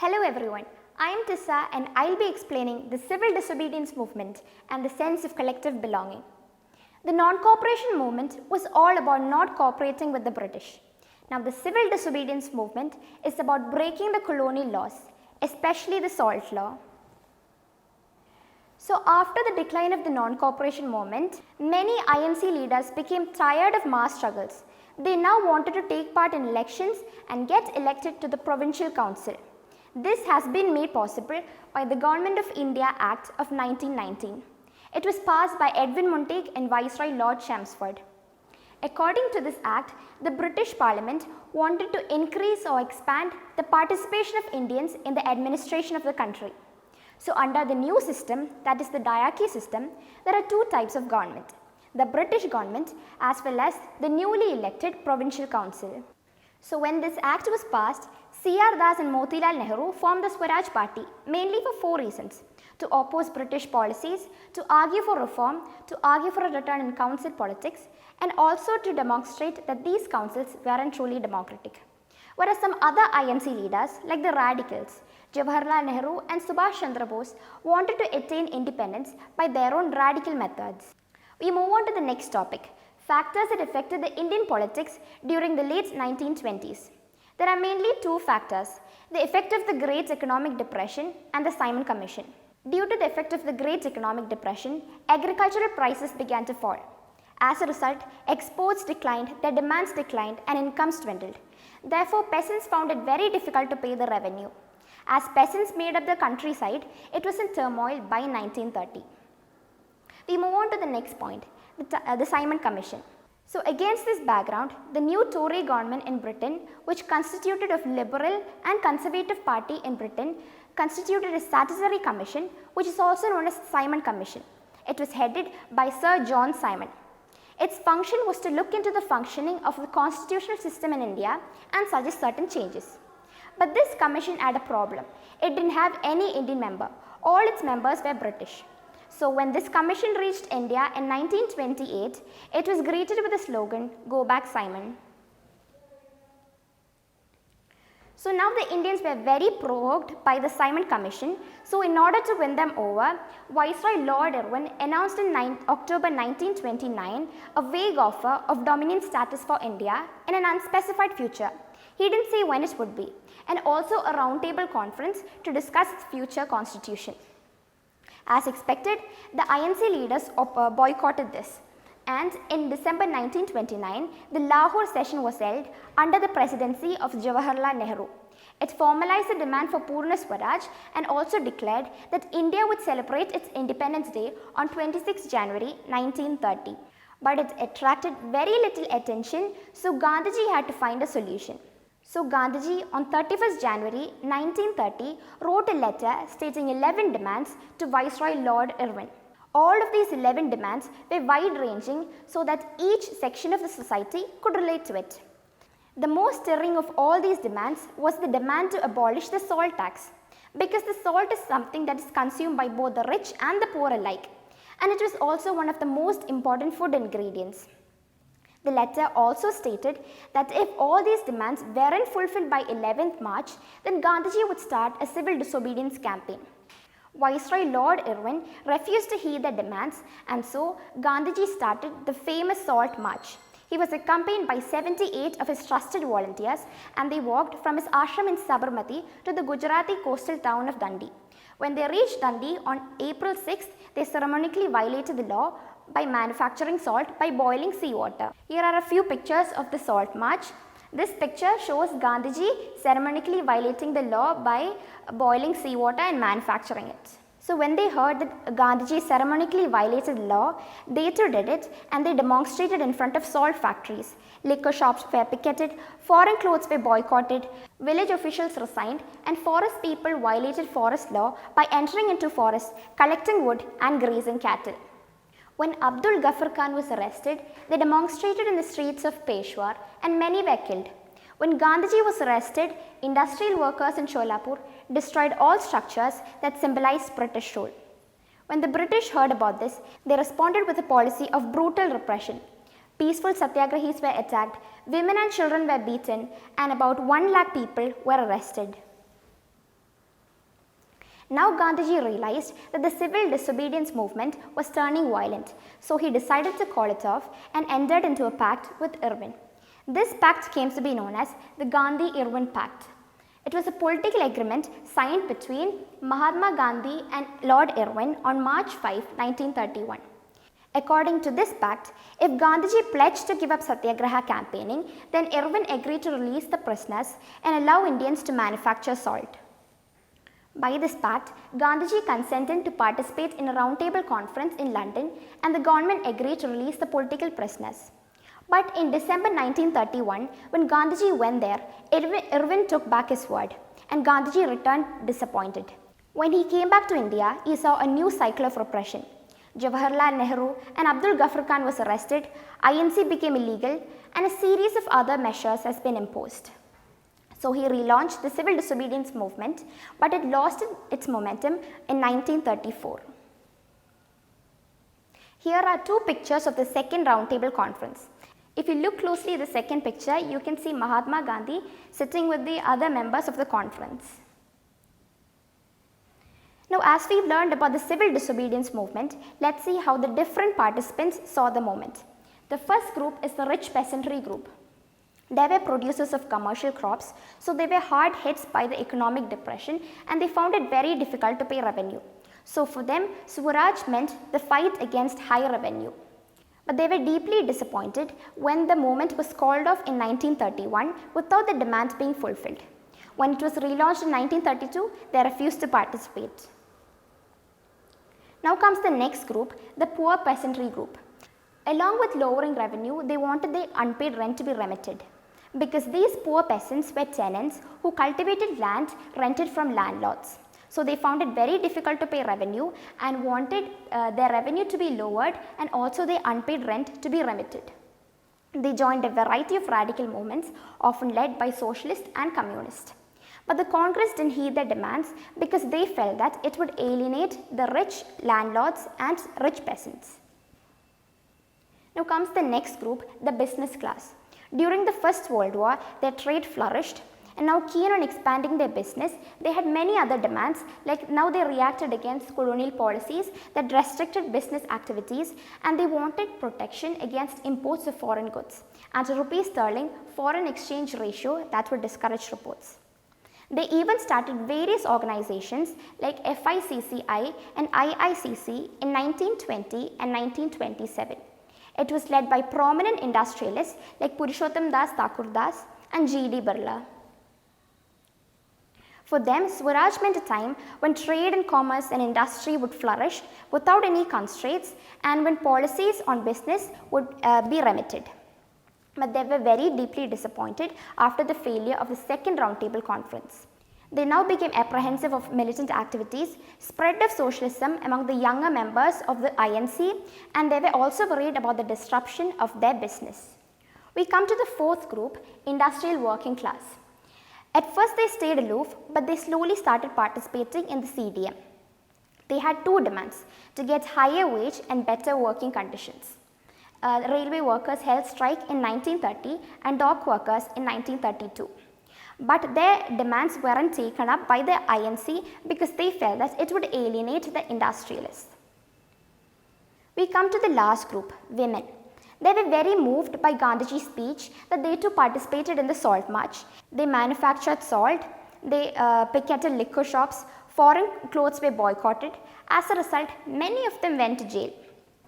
Hello everyone, I am Tissa and I will be explaining the civil disobedience movement and the sense of collective belonging. The non-cooperation movement was all about not cooperating with the British. Now the civil disobedience movement is about breaking the colonial laws, especially the salt law. So after the decline of the non-cooperation movement, many INC leaders became tired of mass struggles. They now wanted to take part in elections and get elected to the provincial council. This has been made possible by the Government of India Act of 1919. It was passed by Edwin Montague and Viceroy Lord Chelmsford. According to this act, the British Parliament wanted to increase or expand the participation of Indians in the administration of the country. So under the new system, that is the diarchy system, there are two types of government, the British government as well as the newly elected provincial council. So when this act was passed, C.R. Das and Motilal Nehru formed the Swaraj Party mainly for four reasons: to oppose British policies, to argue for reform, to argue for a return in council politics, and also to demonstrate that these councils weren't truly democratic. Whereas some other INC leaders like the radicals, Jawaharlal Nehru and Subhash Chandra Bose, wanted to attain independence by their own radical methods. We move on to the next topic, factors that affected the Indian politics during the late 1920s. There are mainly two factors, the effect of the Great Economic Depression and the Simon Commission. Due to the effect of the Great Economic Depression, agricultural prices began to fall. As a result, exports declined, their demands declined and incomes dwindled. Therefore, peasants found it very difficult to pay the revenue. As peasants made up the countryside, it was in turmoil by 1930. We move on to the next point, the Simon Commission. So against this background, the new Tory government in Britain, which constituted of Liberal and Conservative Party in Britain, constituted a statutory commission which is also known as Simon Commission. It was headed by Sir John Simon. Its function was to look into the functioning of the constitutional system in India and suggest certain changes. But this commission had a problem. It didn't have any Indian member. All its members were British. So when this commission reached India in 1928, it was greeted with the slogan, "Go back Simon." So now the Indians were very provoked by the Simon Commission. So in order to win them over, Viceroy Lord Irwin announced in October 1929 a vague offer of dominion status for India in an unspecified future. He didn't say when it would be, and also a roundtable conference to discuss its future constitution. As expected, the INC leaders boycotted this, and in December 1929, the Lahore session was held under the presidency of Jawaharlal Nehru. It formalized the demand for Purna Swaraj and also declared that India would celebrate its Independence Day on 26 January 1930. But it attracted very little attention, so Gandhiji had to find a solution. So Gandhiji on 31st January 1930 wrote a letter stating 11 demands to Viceroy Lord Irwin. All of these 11 demands were wide-ranging so that each section of the society could relate to it. The most stirring of all these demands was the demand to abolish the salt tax, because the salt is something that is consumed by both the rich and the poor alike, and it was also one of the most important food ingredients. The letter also stated that if all these demands weren't fulfilled by 11th March, then Gandhiji would start a civil disobedience campaign. Viceroy Lord Irwin refused to heed the demands, and so Gandhiji started the famous Salt March. He was accompanied by 78 of his trusted volunteers, and they walked from his ashram in Sabarmati to the Gujarati coastal town of Dundee. When they reached Dundee on April 6th, they ceremonically violated the law by manufacturing salt by boiling seawater. Here are a few pictures of the Salt March. This picture shows Gandhiji ceremonically violating the law by boiling seawater and manufacturing it. So when they heard that Gandhiji ceremonically violated the law, they too did it, and they demonstrated in front of salt factories. Liquor shops were picketed, foreign clothes were boycotted, village officials resigned, and forest people violated forest law by entering into forests, collecting wood and grazing cattle. When Abdul Ghaffar Khan was arrested, they demonstrated in the streets of Peshawar and many were killed. When Gandhiji was arrested, industrial workers in Sholapur destroyed all structures that symbolized British rule. When the British heard about this, they responded with a policy of brutal repression. Peaceful satyagrahis were attacked, women and children were beaten, and about 1 lakh people were arrested. Now Gandhiji realized that the civil disobedience movement was turning violent, so he decided to call it off and entered into a pact with IRWIN. This pact came to be known as the Gandhi-IRWIN Pact. It was a political agreement signed between Mahatma Gandhi and Lord Irwin on March 5, 1931. According to this pact, if Gandhiji pledged to give up Satyagraha campaigning, then Irwin agreed to release the prisoners and allow Indians to manufacture salt. By this pact, Gandhiji consented to participate in a roundtable conference in London, and the government agreed to release the political prisoners. But in December 1931, when Gandhiji went there, Irwin took back his word, and Gandhiji returned disappointed. When he came back to India, he saw a new cycle of repression. Jawaharlal Nehru and Abdul Ghaffar Khan was arrested, INC became illegal, and a series of other measures has been imposed. So he relaunched the civil disobedience movement, but it lost its momentum in 1934. Here are two pictures of the second roundtable conference. If you look closely at the second picture, you can see Mahatma Gandhi sitting with the other members of the conference. Now, as we've learned about the civil disobedience movement, let's see how the different participants saw the movement. The first group is the rich peasantry group. They were producers of commercial crops, so they were hard hit by the economic depression and they found it very difficult to pay revenue. So for them, Swaraj meant the fight against high revenue. But they were deeply disappointed when the movement was called off in 1931 without the demand being fulfilled. When it was relaunched in 1932, they refused to participate. Now comes the next group, the poor peasantry group. Along with lowering revenue, they wanted the unpaid rent to be remitted, because these poor peasants were tenants who cultivated land rented from landlords. So they found it very difficult to pay revenue and wanted their revenue to be lowered and also their unpaid rent to be remitted. They joined a variety of radical movements, often led by socialists and communists. But the Congress didn't heed their demands because they felt that it would alienate the rich landlords and rich peasants. Now comes the next group, the business class. During the First World War, their trade flourished, and now keen on expanding their business, they had many other demands, like now they reacted against colonial policies that restricted business activities, and they wanted protection against imports of foreign goods and a rupee sterling foreign exchange ratio that would discourage reports. They even started various organizations like FICCI and IICC in 1920 and 1927. It was led by prominent industrialists like Purushottam Das Thakurdas and G.D. Birla. For them, Swaraj meant a time when trade and commerce and industry would flourish without any constraints and when policies on business would be remitted. But they were very deeply disappointed after the failure of the second roundtable conference. They now became apprehensive of militant activities, spread of socialism among the younger members of the INC, and they were also worried about the disruption of their business. We come to the fourth group, industrial working class. At first they stayed aloof, but they slowly started participating in the CDM. They had two demands: to get higher wage and better working conditions. Railway workers held strike in 1930 and dock workers in 1932. But their demands weren't taken up by the INC because they felt that it would alienate the industrialists. We come to the last group, women. They were very moved by Gandhiji's speech that they too participated in the salt march. They manufactured salt, they picketed liquor shops, foreign clothes were boycotted. As a result, many of them went to jail.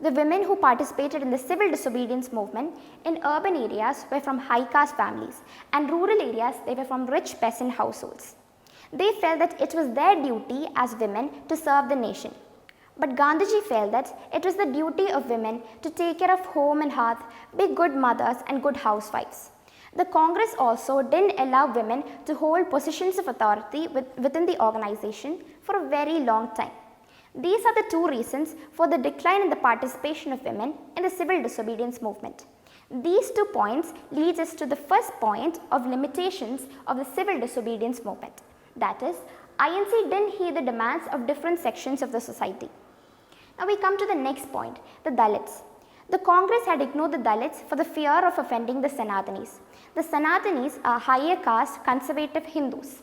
The women who participated in the civil disobedience movement in urban areas were from high caste families, and rural areas they were from rich peasant households. They felt that it was their duty as women to serve the nation. But Gandhiji felt that it was the duty of women to take care of home and hearth, be good mothers and good housewives. The Congress also didn't allow women to hold positions of authority within the organization for a very long time. These are the two reasons for the decline in the participation of women in the civil disobedience movement. These 2 points lead us to the first point of limitations of the civil disobedience movement. That is, INC didn't heed the demands of different sections of the society. Now we come to the next point, the Dalits. The Congress had ignored the Dalits for the fear of offending the Sanatanis. The Sanatanis are higher caste conservative Hindus.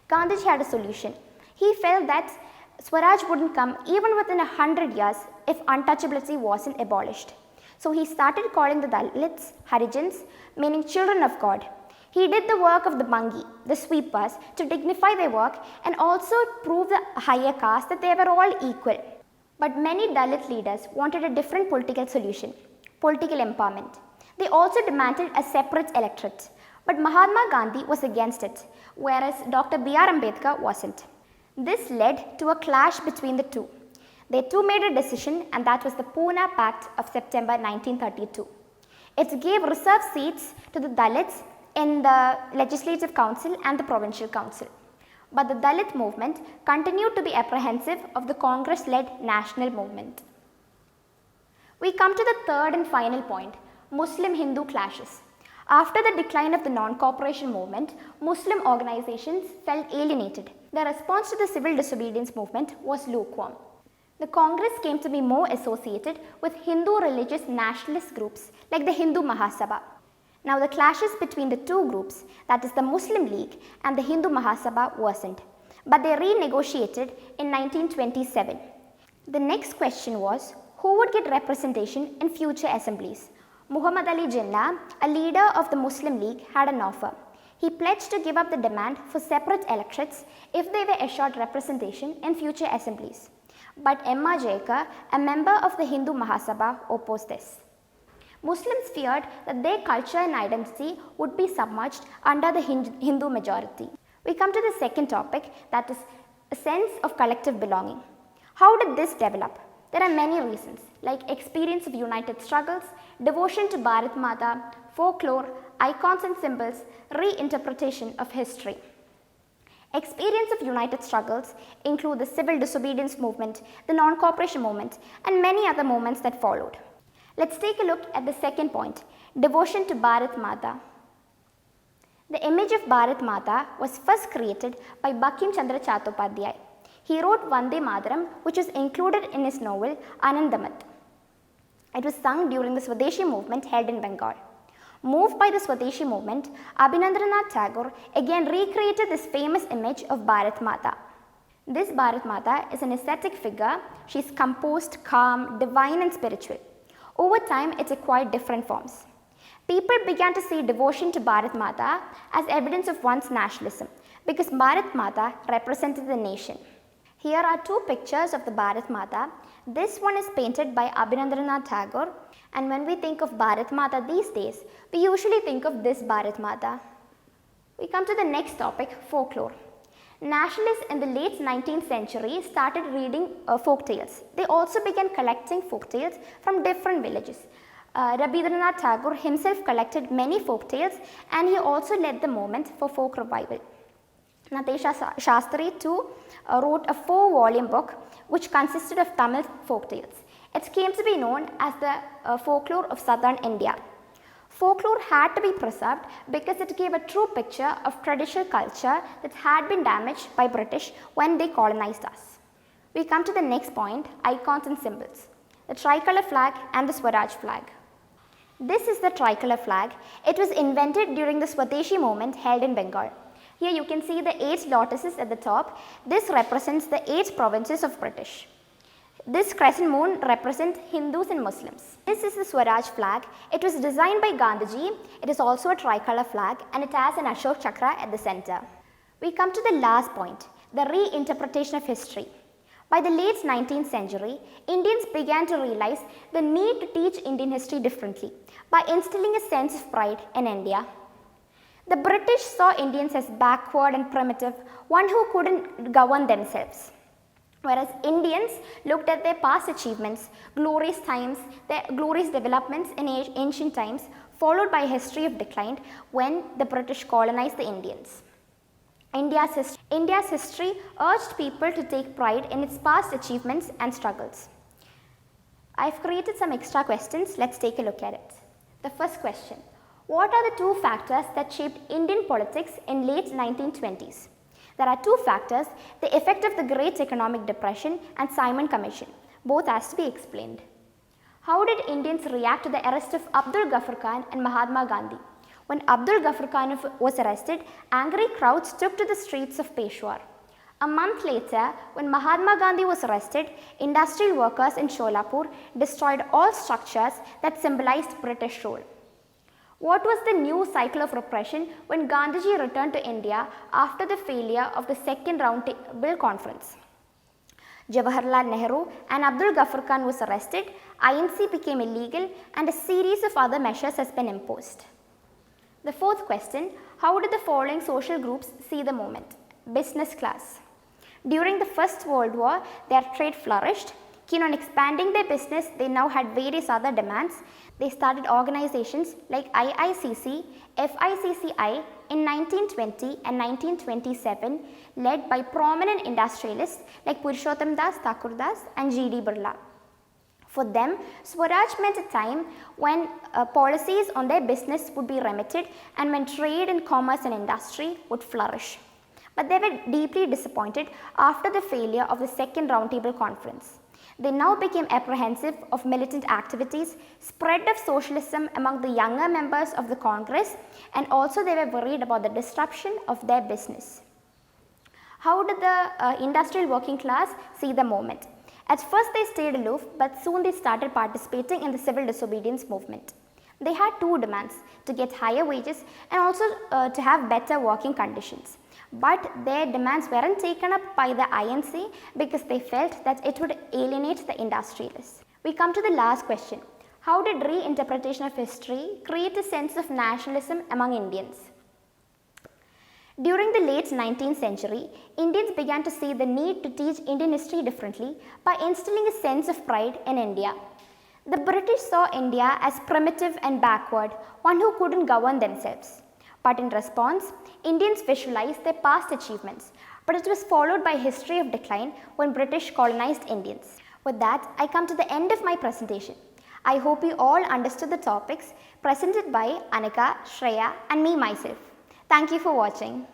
Gandhiji had a solution. He felt that Swaraj wouldn't come even within 100 years if untouchability wasn't abolished. So he started calling the Dalits Harijans, meaning children of God. He did the work of the Bangi, the sweepers, to dignify their work and also prove the higher caste that they were all equal. But many Dalit leaders wanted a different political solution, political empowerment. They also demanded a separate electorate. But Mahatma Gandhi was against it, whereas Dr. B.R. Ambedkar wasn't. This led to a clash between the two. They too made a decision, and that was the Pune Pact of September 1932. It gave reserved seats to the Dalits in the Legislative Council and the Provincial Council. But the Dalit movement continued to be apprehensive of the Congress-led national movement. We come to the third and final point, Muslim-Hindu clashes. After the decline of the non-cooperation movement, Muslim organizations felt alienated. The response to the civil disobedience movement was lukewarm. The Congress came to be more associated with Hindu religious nationalist groups like the Hindu Mahasabha. Now the clashes between the two groups, that is the Muslim League and the Hindu Mahasabha, worsened, but they renegotiated in 1927. The next question was, who would get representation in future assemblies? Muhammad Ali Jinnah, a leader of the Muslim League, had an offer. He pledged to give up the demand for separate electorates if they were assured representation in future assemblies. But M.R. Jayakar, a member of the Hindu Mahasabha, opposed this. Muslims feared that their culture and identity would be submerged under the Hindu majority. We come to the second topic, that is a sense of collective belonging. How did this develop? There are many reasons, like experience of united struggles, devotion to Bharat Mata, folklore, icons and symbols, reinterpretation of history. Experience of united struggles include the civil disobedience movement, the non-cooperation movement, and many other movements that followed. Let's take a look at the second point, devotion to Bharat Mata. The image of Bharat Mata was first created by Bankim Chandra Chattopadhyay. He wrote Vande Mataram, which is included in his novel Anandamath. It was sung during the Swadeshi movement held in Bengal. Moved by the Swadeshi movement, Abhinandranath Tagore again recreated this famous image of Bharat Mata. This Bharat Mata is an ascetic figure. She is composed, calm, divine and spiritual. Over time, it acquired different forms. People began to see devotion to Bharat Mata as evidence of one's nationalism because Bharat Mata represented the nation. Here are two pictures of the Bharat Mata. This one is painted by Abhinandranath Tagore, and when we think of Bharat Mata these days, we usually think of this Bharat Mata. We come to the next topic, folklore. Nationalists in the late 19th century started reading folk tales. They also began collecting folk tales from different villages. Rabindranath Tagore himself collected many folk tales, and he also led the movement for folk revival. Natesha Shastri too wrote a 4-volume book which consisted of Tamil folk tales. It came to be known as the folklore of southern India. Folklore had to be preserved because it gave a true picture of traditional culture that had been damaged by British when they colonized us. We come to the next point, icons and symbols. The tricolour flag and the Swaraj flag. This is the tricolour flag. It was invented during the Swadeshi movement held in Bengal. Here you can see the 8 lotuses at the top. This represents the 8 provinces of British. This crescent moon represents Hindus and Muslims. This is the Swaraj flag. It was designed by Gandhiji. It is also a tricolour flag and it has an Ashok Chakra at the center. We come to the last point, the reinterpretation of history. By the late 19th century, Indians began to realize the need to teach Indian history differently by instilling a sense of pride in India. The British saw Indians as backward and primitive, one who couldn't govern themselves. Whereas Indians looked at their past achievements, glorious times, their glorious developments in ancient times, followed by a history of decline when the British colonized the Indians. India's history urged people to take pride in its past achievements and struggles. I've created some extra questions. Let's take a look at it. The first question. What are the 2 factors that shaped Indian politics in late 1920s? There are 2 factors, the effect of the Great Economic Depression and Simon Commission. Both has to be explained. How did Indians react to the arrest of Abdul Ghaffar Khan and Mahatma Gandhi? When Abdul Ghaffar Khan was arrested, angry crowds took to the streets of Peshawar. A month later, when Mahatma Gandhi was arrested, industrial workers in Sholapur destroyed all structures that symbolized British rule. What was the new cycle of repression when Gandhiji returned to India after the failure of the second roundtable conference? Jawaharlal Nehru and Abdul Ghaffar Khan was arrested, INC became illegal, and a series of other measures has been imposed. The fourth question, how did the following social groups see the moment? Business class. During the First World War, their trade flourished. Keen on expanding their business, they now had various other demands. They started organizations like IICC, FICCI in 1920 and 1927, led by prominent industrialists like Purushottam Das, Thakur Das and G.D. Birla. For them, Swaraj meant a time when policies on their business would be remitted and when trade and commerce and industry would flourish. But they were deeply disappointed after the failure of the Second Roundtable Conference. They now became apprehensive of militant activities, spread of socialism among the younger members of the Congress, and also they were worried about the disruption of their business. How did the industrial working class see the moment? At first they stayed aloof, but soon they started participating in the civil disobedience movement. They had two demands, to get higher wages and also to have better working conditions. But their demands weren't taken up by the INC because they felt that it would alienate the industrialists. We come to the last question. How did reinterpretation of history create a sense of nationalism among Indians? During the late 19th century, Indians began to see the need to teach Indian history differently by instilling a sense of pride in India. The British saw India as primitive and backward, one who couldn't govern themselves. But in response, Indians visualized their past achievements, but it was followed by a history of decline when British colonized Indians. With that, I come to the end of my presentation. I hope you all understood the topics presented by Anika, Shreya and me myself. Thank you for watching.